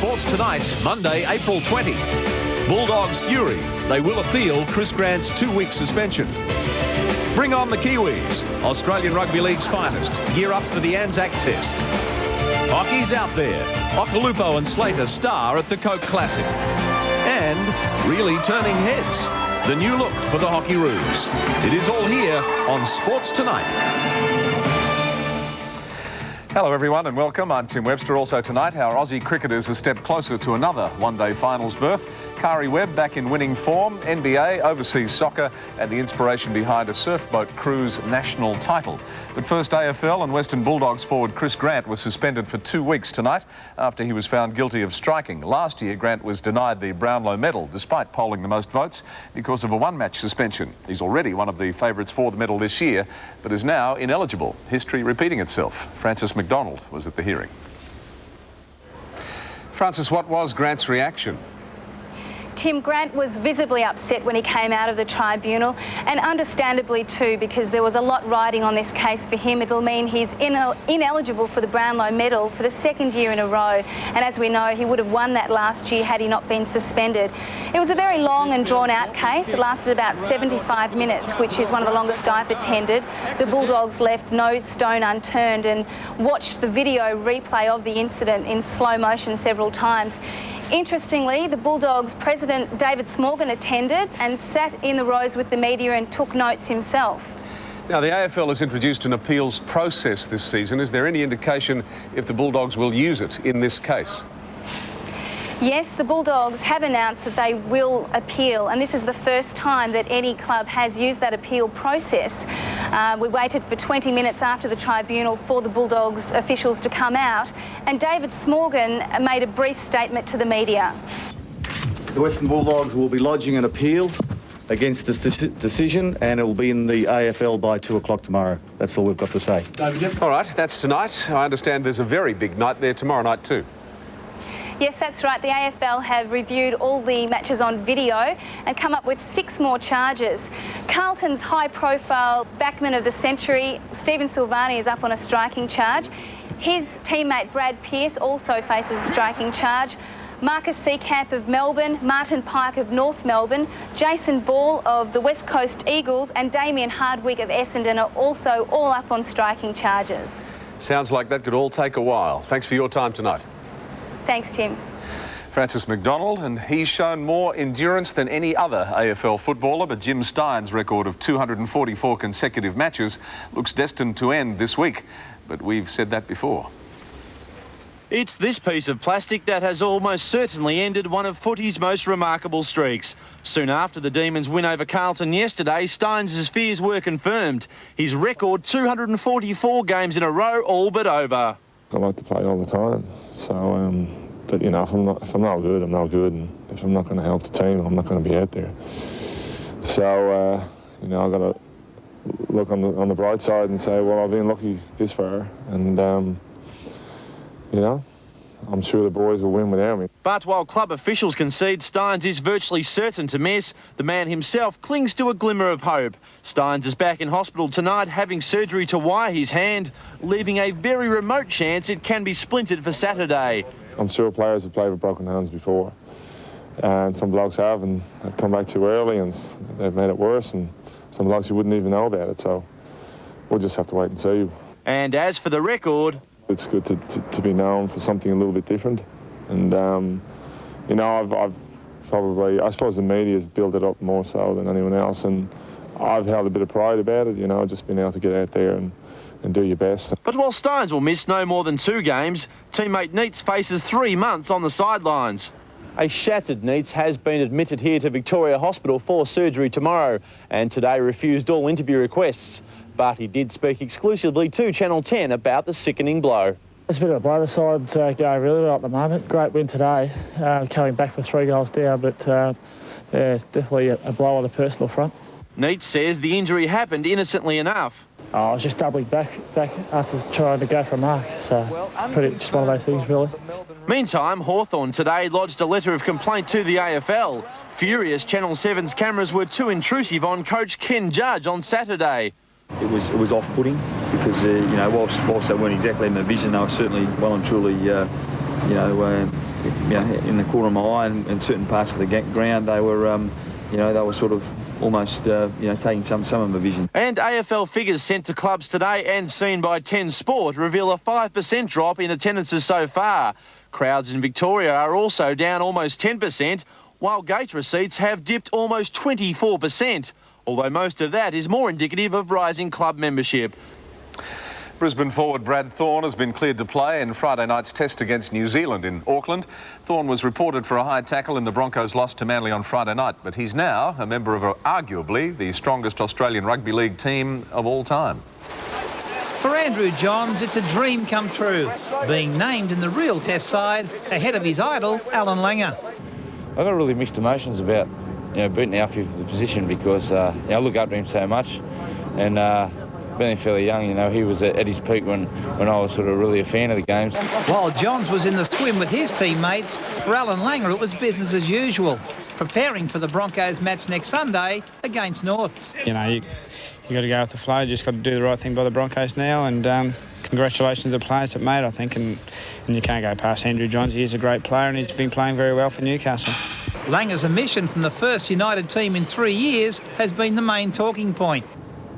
Sports Tonight, Monday, April 20. Bulldogs fury. They will appeal Chris Grant's 2-week suspension. Bring on the Kiwis. Australian Rugby League's finest gear up for the Anzac Test. Hockey's out there. Okalupo and Slater star at the Coke Classic. And really turning heads. The new look for the Hockeyroos. It is all here on Sports Tonight. Hello everyone and welcome. I'm Tim Webster. Also tonight, our Aussie cricketers a step closer to another one-day finals berth. Kari Webb back in winning form, NBA, overseas soccer and the inspiration behind a surfboat cruise national title. But first, AFL and Western Bulldogs forward Chris Grant was suspended for 2 weeks tonight after he was found guilty of striking. Last year, Grant was denied the Brownlow medal despite polling the most votes because of a one-match suspension. He's already one of the favourites for the medal this year, but is now ineligible. History repeating itself. Francis McDonald was at the hearing. Francis, what was Grant's reaction? Tim, Grant was visibly upset when he came out of the tribunal, and understandably too, because there was a lot riding on this case for him. It'll mean he's ineligible for the Brownlow medal for the second year in a row, and as we know, he would have won that last year had he not been suspended. It was a very long and drawn-out case. It lasted about 75 minutes, which is one of the longest I've attended. The Bulldogs left no stone unturned and watched the video replay of the incident in slow motion several times. Interestingly, the Bulldogs president David Smorgon attended and sat in the rows with the media and took notes himself. Now, the AFL has introduced an appeals process this season. Is there any indication if the Bulldogs will use it in this case? Yes, the Bulldogs have announced that they will appeal, and this is the first time that any club has used that appeal process. We waited for 20 minutes after the tribunal for the Bulldogs officials to come out, and David Smorgon made a brief statement to the media. The Western Bulldogs will be lodging an appeal against this decision, and it will be in the AFL by 2 o'clock tomorrow. That's all we've got to say. All right, that's tonight. I understand there's a very big night there tomorrow night too. Yes, that's right. The AFL have reviewed all the matches on video and come up with 6 more charges. Carlton's high-profile backman of the century, Stephen Silvani, is up on a striking charge. His teammate Brad Pearce also faces a striking charge. Marcus Seekamp of Melbourne, Martin Pike of North Melbourne, Jason Ball of the West Coast Eagles and Damien Hardwick of Essendon are also all up on striking charges. Sounds like that could all take a while. Thanks for your time tonight. Thanks, Tim. Francis McDonald, and he's shown more endurance than any other AFL footballer, but Jim Stein's record of 244 consecutive matches looks destined to end this week. But we've said that before. It's this piece of plastic that has almost certainly ended one of footy's most remarkable streaks. Soon after the Demons' win over Carlton yesterday, Stein's fears were confirmed. His record, 244 games in a row, all but over. I like to play all the time, so but you know, if I'm not good, I'm not good, and if I'm not going to help the team, I'm not going to be out there. So you know, I got to look on the bright side and say, well, I've been lucky this far, and you know, I'm sure the boys will win without me. But while club officials concede Steins is virtually certain to miss, the man himself clings to a glimmer of hope. Steins is back in hospital tonight having surgery to wire his hand, leaving a very remote chance it can be splintered for Saturday. I'm sure players have played with broken hands before, and some blokes have, and they've come back too early and they've made it worse, and some blokes you wouldn't even know about it, so we'll just have to wait and see. And as for the record, it's good to be known for something a little bit different. And, you know, I've probably, I suppose the media's built it up more so than anyone else. And I've held a bit of pride about it, you know, just being able to get out there and do your best. But while Steins will miss no more than 2 games, teammate Neitz faces 3 months on the sidelines. A shattered Neitz has been admitted here to Victoria Hospital for surgery tomorrow and today refused all interview requests. But he did speak exclusively to Channel 10 about the sickening blow. It's a bit of a blow. The side's going really well at the moment. Great win today, coming back with 3 goals down, but yeah, definitely a blow on the personal front. Neitz says the injury happened innocently enough. I was just doubling back after trying to go for a mark, so pretty just one of those things, really. Meantime, Hawthorn today lodged a letter of complaint to the AFL. Furious, Channel 7's cameras were too intrusive on coach Ken Judge on Saturday. It was off-putting because you know, whilst they weren't exactly in my vision, they were certainly well and truly in the corner of my eye and certain parts of the ground, they were, they were sort of almost, taking some of my vision. And AFL figures sent to clubs today and seen by 10 Sport reveal a 5% drop in attendances so far. Crowds in Victoria are also down almost 10%, while gate receipts have dipped almost 24%, although most of that is more indicative of rising club membership. Brisbane forward Brad Thorne has been cleared to play in Friday night's test against New Zealand in Auckland. Thorne was reported for a high tackle in the Broncos' loss to Manly on Friday night, but he's now a member of arguably the strongest Australian rugby league team of all time. For Andrew Johns, it's a dream come true, being named in the real test side ahead of his idol, Alan Langer. I've got really mixed emotions about, beating Alfie for the position because, I look up to him so much, and being fairly young, he was at his peak when I was sort of really a fan of the games. While Johns was in the swim with his teammates, for Alan Langer it was business as usual, preparing for the Broncos match next Sunday against Norths. You got to go with the flow, just got to do the right thing by the Broncos now, and congratulations to the players that made, I think, and you can't go past Andrew Johns. He's a great player and he's been playing very well for Newcastle. Langer's omission from the first United team in 3 years has been the main talking point.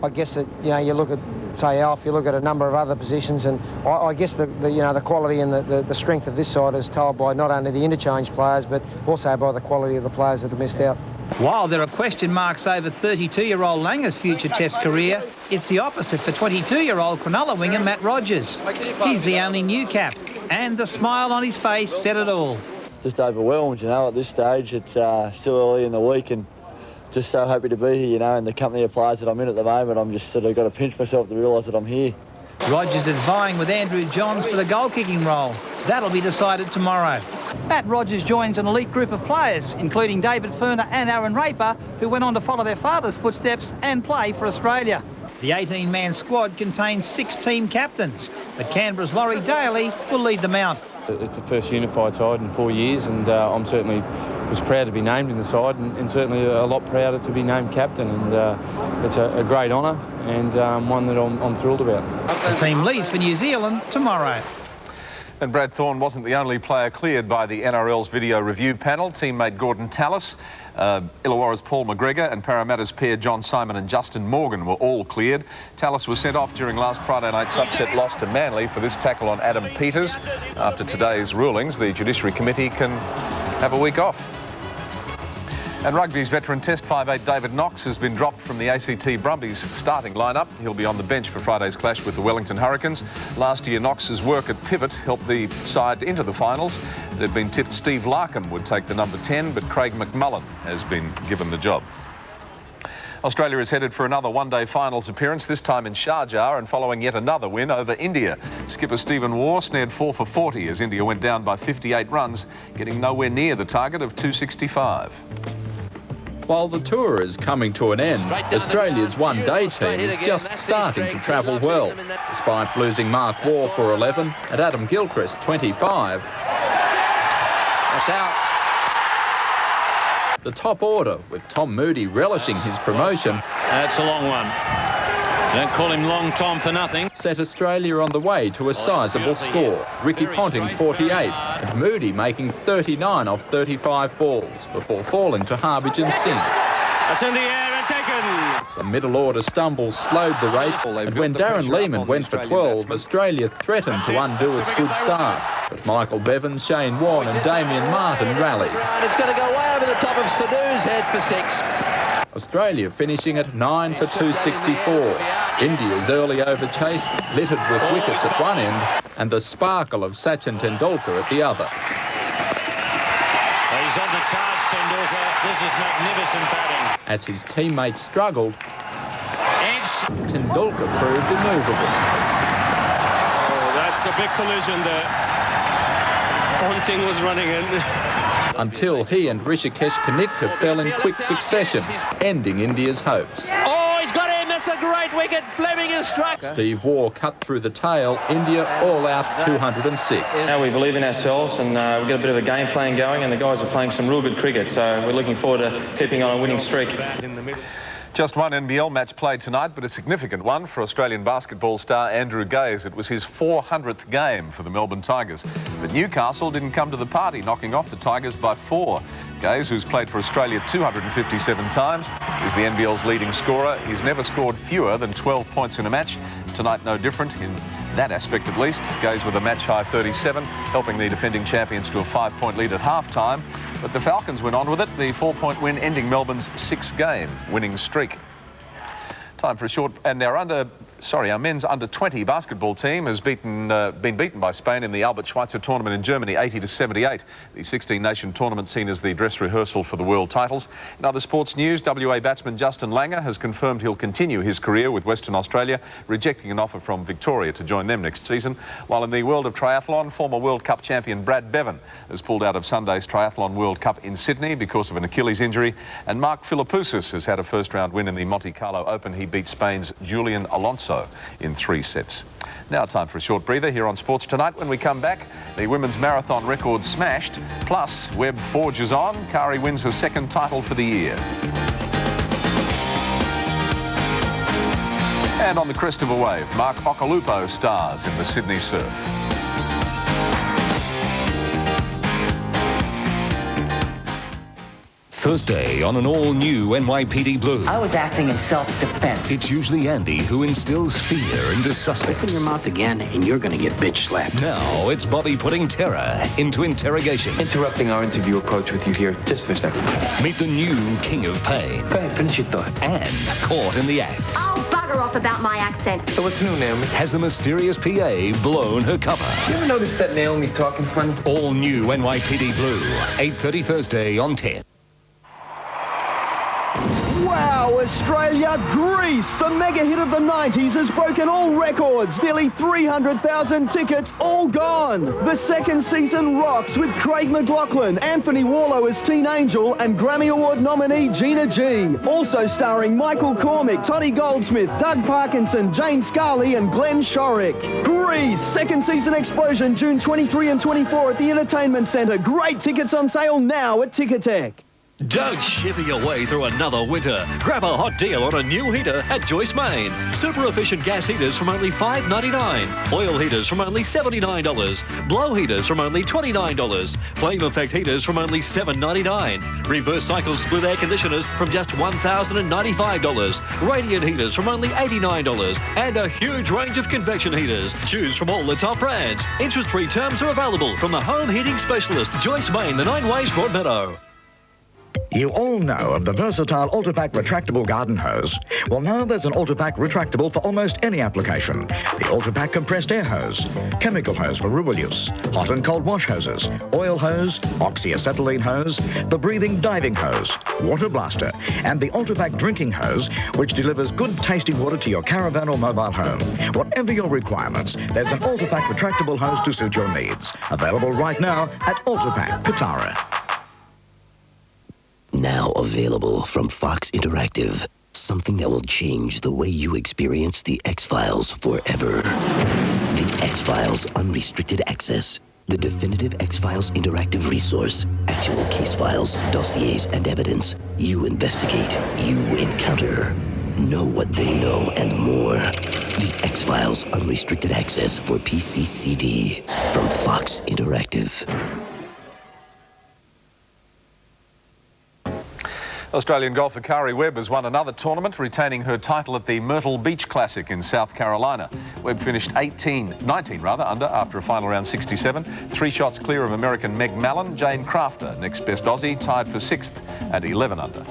I guess that, you look at, say, Alf, you look at a number of other positions, and I guess the quality and the strength of this side is told by not only the interchange players, but also by the quality of the players that have missed out. While there are question marks over 32-year-old Langer's future test career, it's the opposite for 22-year-old Cronulla winger Matt Rogers. He's the only new cap, and the smile on his face said it all. Just overwhelmed, at this stage. It's still early in the week, and just so happy to be here, in the company of players that I'm in at the moment. I'm just sort of got to pinch myself to realise that I'm here. Rogers is vying with Andrew Johns for the goal-kicking role. That'll be decided tomorrow. Matt Rogers joins an elite group of players, including David Furner and Aaron Raper, who went on to follow their father's footsteps and play for Australia. The 18-man squad contains 6 team captains, but Canberra's Laurie Daly will lead them out. It's the first unified side in 4 years, and I'm certainly was proud to be named in the side, and certainly a lot prouder to be named captain, and it's a great honour and one that I'm thrilled about. The team leaves for New Zealand tomorrow. And Brad Thorne wasn't the only player cleared by the NRL's video review panel. Teammate Gordon Tallis, Illawarra's Paul McGregor and Parramatta's pair John Simon and Justin Morgan were all cleared. Tallis was sent off during last Friday night's upset loss to Manly for this tackle on Adam Peters. After today's rulings, the Judiciary Committee can have a week off. And rugby's veteran Test 5'8" David Knox has been dropped from the ACT Brumbies starting lineup. He'll be on the bench for Friday's clash with the Wellington Hurricanes. Last year, Knox's work at pivot helped the side into the finals. It had been tipped Steve Larkham would take the number 10, but Craig McMullen has been given the job. Australia is headed for another one-day finals appearance, this time in Sharjah, and following yet another win over India. Skipper Stephen Waugh snared 4 for 40 as India went down by 58 runs, getting nowhere near the target of 265. While the tour is coming to an end, Australia's one-day team is just starting to travel well. Despite losing Mark Waugh for 11 and Adam Gilchrist 25, that's out. The top order, with Tom Moody relishing his promotion. That's a long one. Don't call him Long Tom for nothing. Set Australia on the way to a sizable score. Ricky Ponting 48 and Moody making 39 off 35 balls before falling to Harbhajan Singh. That's in the air and taken. Some middle order stumbles slowed the race, and when Darren Lehman went for 12, Australia threatened to undo its good start. But Michael Bevan, Shane Warne and Damien Martin rallied. It's going to go way over the top of Sadu's head for 6. Australia finishing at 9 for 264. India's early over chase littered with wickets at one end and the sparkle of Sachin Tendulkar at the other. He's on the charge, Tendulkar. This is magnificent batting. As his teammates struggled, Tendulkar proved immovable. Oh, that's a big collision there. Ponting was running in. Until he and Rishikesh Kanikta fell in quick succession, ending India's hopes. Oh, he's got him. That's a great wicket. Fleming has struck. Steve Waugh cut through the tail. India all out 206. Now we believe in ourselves and we've got a bit of a game plan going, and the guys are playing some real good cricket, so we're looking forward to keeping on a winning streak. Just one NBL match played tonight, but a significant one for Australian basketball star Andrew Gaze. It was his 400th game for the Melbourne Tigers. But Newcastle didn't come to the party, knocking off the Tigers by 4. Gaze, who's played for Australia 257 times, is the NBL's leading scorer. He's never scored fewer than 12 points in a match. Tonight, no different in that aspect at least. Gaze with a match-high 37, helping the defending champions to a 5-point lead at half-time. But the Falcons went on with it, the 4-point win ending Melbourne's 6-game winning streak. Time for a short, and our men's under-20 basketball team has been beaten by Spain in the Albert Schweitzer tournament in Germany, 80-78. The 16-nation tournament seen as the dress rehearsal for the world titles. In other sports news, WA batsman Justin Langer has confirmed he'll continue his career with Western Australia, rejecting an offer from Victoria to join them next season. While in the world of triathlon, former World Cup champion Brad Bevan has pulled out of Sunday's Triathlon World Cup in Sydney because of an Achilles injury. And Mark Philippoussis has had a first-round win in the Monte Carlo Open. He beat Spain's Julian Alonso in 3 sets. Now time for a short breather here on Sports Tonight. When we come back, the women's marathon record smashed, plus Webb forges on. Kari wins her 2nd title for the year. And on the crest of a wave, Mark Occhilupo stars in the Sydney surf. Thursday on an all-new NYPD Blue. I was acting in self-defense. It's usually Andy who instills fear into suspects. Open your mouth again and you're going to get bitch slapped. Now it's Bobby putting terror into interrogation. Interrupting our interview approach with you here just for a second. Meet the new king of pain. Go ahead, finish your thought. And caught in the act. Oh, bugger off about my accent. So what's new, Naomi? Has the mysterious PA blown her cover? You ever notice that Naomi talking funny? All new NYPD Blue, 8:30 Thursday on 10. Wow, Australia, Greece, the mega hit of the 90s has broken all records. Nearly 300,000 tickets, all gone. The 2nd season rocks with Craig McLachlan, Anthony Warlow as Teen Angel, and Grammy Award nominee Gina G. Also starring Michael Cormick, Toddy Goldsmith, Doug Parkinson, Jane Scarley, and Glenn Shorrock. Greece, 2nd season explosion, June 23 and 24 at the Entertainment Centre. Great tickets on sale now at Ticketek. Don't shiver your way through another winter. Grab a hot deal on a new heater at Joyce Main. Super efficient gas heaters from only $5.99. Oil heaters from only $79. Blow heaters from only $29. Flame effect heaters from only $7.99. Reverse cycle split air conditioners from just $1,095. Radiant heaters from only $89. And a huge range of convection heaters. Choose from all the top brands. Interest-free terms are available from the home heating specialist Joyce Main, the 9 Ways Broadmeadow. You all know of the versatile Ultrapack retractable garden hose. Well, now there's an Ultrapack retractable for almost any application. The Ultrapack compressed air hose, chemical hose for rural use, hot and cold wash hoses, oil hose, oxyacetylene hose, the breathing diving hose, water blaster, and the Ultrapack drinking hose, which delivers good tasting water to your caravan or mobile home. Whatever your requirements, there's an Ultrapack retractable hose to suit your needs. Available right now at Ultrapack Katara. Now available from Fox Interactive. Something that will change the way you experience the X-Files forever. The X-Files Unrestricted Access. The definitive X-Files interactive resource. Actual case files, dossiers, and evidence. You investigate. You encounter. Know what they know and more. The X-Files Unrestricted Access for PC/CD. From Fox Interactive. Australian golfer Kari Webb has won another tournament, retaining her title at the Myrtle Beach Classic in South Carolina. Webb finished 19 under after a final round 67. 3 shots clear of American Meg Mallon. Jane Crafter, next best Aussie, tied for 6th at 11 under.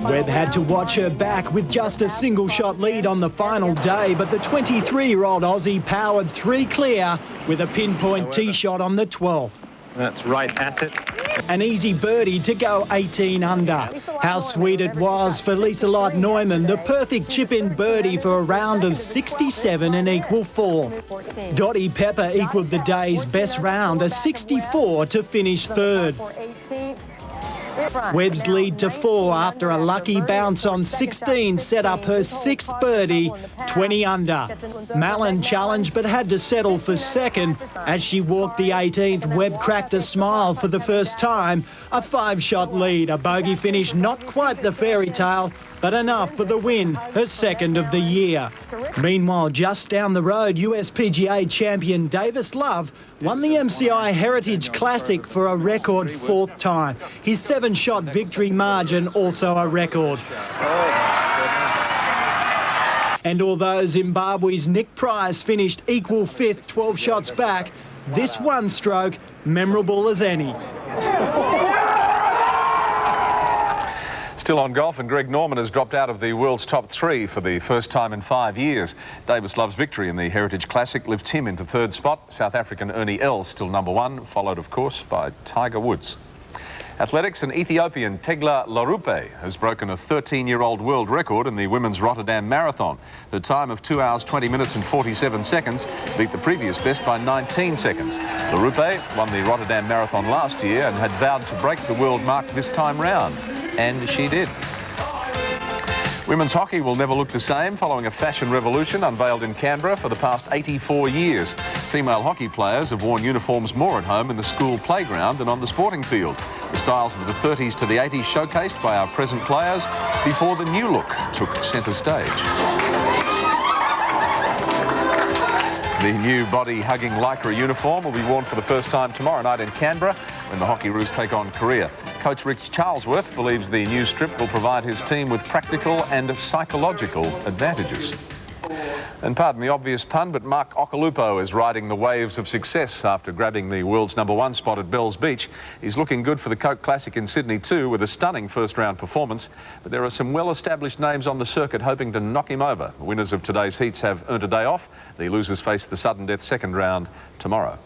Webb had to watch her back with just a single-shot lead on the final day, but the 23-year-old Aussie powered 3 clear with a pinpoint tee shot on the 12th. That's right at it. An easy birdie to go 18 under. How sweet it was for Lisa Lott Neumann, the perfect chip-in birdie for a round of 67 and equal 4. Dottie Pepper equaled the day's best round, a 64 to finish 3rd. Webb's lead to 4 after a lucky bounce on 16 set up her 6th birdie, 20 under. Mallon challenged but had to settle for second. As she walked the 18th, Webb cracked a smile for the first time. A 5-shot lead, a bogey finish, not quite the fairy tale, but enough for the win, her 2nd of the year. Meanwhile, just down the road, USPGA champion Davis Love won the MCI Heritage Classic for a record 4th time. His 7-shot victory margin also a record. And although Zimbabwe's Nick Price finished equal 5th, 12 shots back, this one stroke memorable as any. Still on golf, and Greg Norman has dropped out of the world's top 3 for the first time in 5 years. Davis Love's victory in the Heritage Classic lifts him into 3rd spot. South African Ernie Els still number 1, followed of course by Tiger Woods. Athletics, and Ethiopian Tegla Larupe has broken a 13-year-old world record in the women's Rotterdam Marathon. The time of 2 hours 20 minutes and 47 seconds beat the previous best by 19 seconds. Larupe won the Rotterdam Marathon last year and had vowed to break the world mark this time round. And she did. Women's hockey will never look the same following a fashion revolution unveiled in Canberra for the past 84 years. Female hockey players have worn uniforms more at home in the school playground than on the sporting field. The styles of the 30s to the 80s showcased by our present players before the new look took centre stage. The new body-hugging lycra uniform will be worn for the first time tomorrow night in Canberra when the Hockey Roos take on Korea. Coach Rich Charlesworth believes the new strip will provide his team with practical and psychological advantages. And pardon the obvious pun, but Mark Okolupo is riding the waves of success after grabbing the world's #1 spot at Bells Beach. He's looking good for the Coke Classic in Sydney too, with a stunning first-round performance. But there are some well-established names on the circuit hoping to knock him over. The winners of today's heats have earned a day off. The losers face the sudden death second round tomorrow.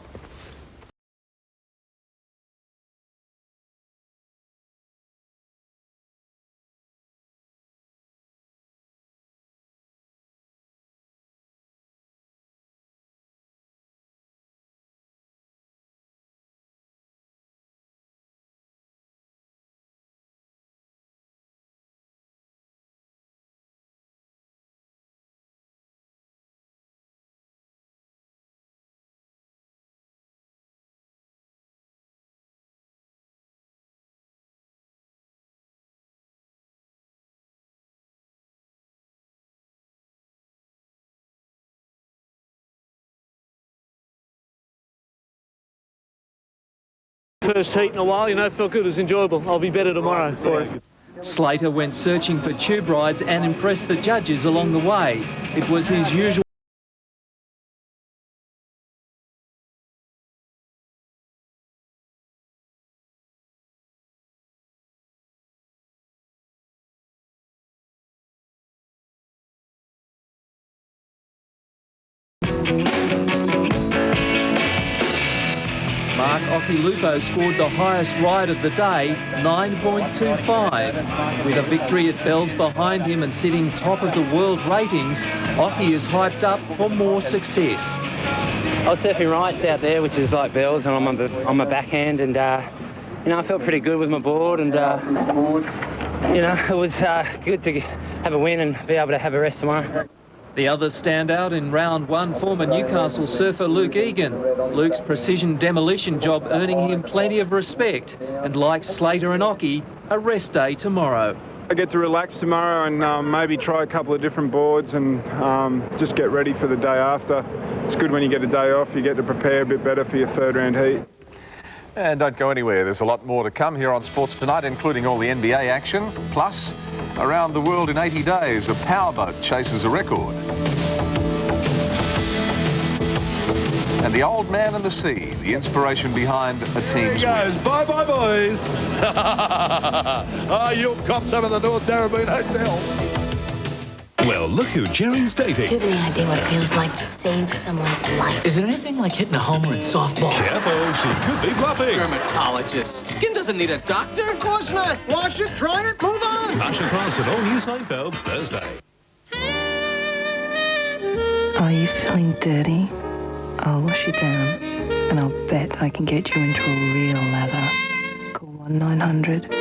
First heat in a while, you know, felt good, it was enjoyable. I'll be better tomorrow for it. Slater went searching for tube rides and impressed the judges along the way. It was his usual Mark Okolupo scored the highest ride of the day, 9.25. With a victory at Bells behind him and sitting top of the world ratings, Oki is hyped up for more success. I was surfing rights out there, which is like Bells, and I'm on my backhand, and you know, I felt pretty good with my board, and you know, it was good to have a win and be able to have a rest tomorrow. The other standout in round 1, former Newcastle surfer Luke Egan. Luke's precision demolition job earning him plenty of respect, and like Slater and Oki, a rest day tomorrow. I get to relax tomorrow and maybe try a couple of different boards and just get ready for the day after. It's good when you get a day off, you get to prepare a bit better for your 3rd round heat. And don't go anywhere, there's a lot more to come here on Sports Tonight, including all the NBA action, plus around the world in 80 days, a powerboat chases a record. And the old man and the sea, the inspiration behind a team's There he goes. win. Bye-bye, boys. You'll cops out of the North Darabin Hotel. Well, look who Jerry's dating. Do you have any idea what it feels like to save someone's life? Is it anything like hitting a homer in softball? Careful, she could be bluffing. Dermatologist. Skin doesn't need a doctor. Of course not. Wash it, dry it, move on. Nash across at All New Seinfeld Thursday. Are you feeling dirty? I'll wash you down, and I'll bet I can get you into a real lather. Call 1-900